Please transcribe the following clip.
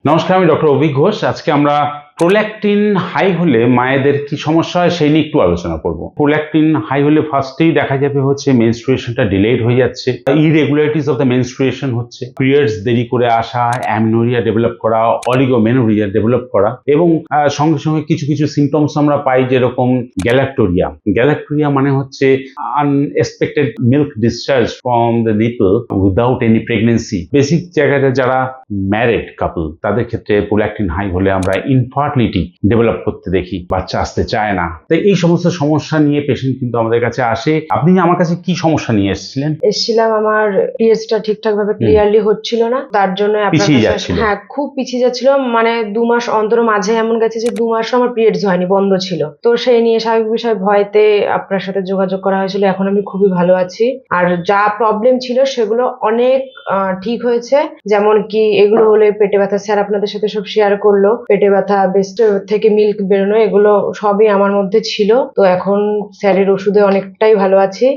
নমস্কার, আমি ডক্টর অভিক ঘোষ। আজকে আমরা প্রোল্যাকটিন হাই হলে মায়েদের কি সমস্যা হয় সেই নিয়ে একটু আলোচনা করব। প্রোল্যাকটিন হাই হলে ফার্স্টেই দেখা যাবে হচ্ছে মেনস্ট্রুয়েশনটা ডিলেড হয়ে যাচ্ছে, ইরেগুলারিটিস অফ দ্য মেনস্ট্রুয়েশন হচ্ছে, পিরিয়ডস দেরি করে আসা, অ্যামনোরিয়া ডেভেলপ করা, অলিগোমেনোরিয়া ডেভেলপ করা, এবং সঙ্গে সঙ্গে কিছু কিছু সিমটমস আমরা পাই, যেরকম গ্যালাক্টোরিয়া। গ্যালাক্টোরিয়া মানে হচ্ছে unexpected milk discharge from the nipple without any pregnancy. Basic জায়গাটা যারা ম্যারিড কাপল তাদের ক্ষেত্রে প্রোল্যাকটিন হাই হলে আমরা ইনফার্টিলিটি ডেভেলপ করতে দেখি, বাচ্চা আসতে চায় না। তো এই সমস্ত সমস্যা নিয়ে পেশেন্ট কিন্তু আমাদের কাছে আসে। আপনি আমার কাছে কি সমস্যা নিয়ে এসেছিলাম আমার পিরিয়ডসটা ঠিকঠাক ভাবে ক্লিয়ারলি হচ্ছিল না, তার জন্য পিছিয়ে যাচ্ছিল? হ্যাঁ, খুব পিছিয়ে যাচ্ছিল। মানে 2 মাস অন্তর, মাঝে এমন গেছে যে 2 মাসও আমার পিরিয়ডস হয়নি, বন্ধ ছিল। তো সেই নিয়ে স্বাভাবিক বিষয় ভয়তে আপনার সাথে যোগাযোগ করা হয়েছিল। এখন আমি খুবই ভালো আছি, আর যা প্রবলেম ছিল সেগুলো অনেক ঠিক হয়েছে। যেমন কি এগুলো হলে পেটে ব্যথা, স্যার আপনাদের সাথে সব শেয়ার করলো, পেটে ব্যথা, বেস্ট থেকে মিল্ক বেরোনো, এগুলো সবই আমার মধ্যে ছিল। তো এখন স্যারের ওষুধে অনেকটাই ভালো আছি।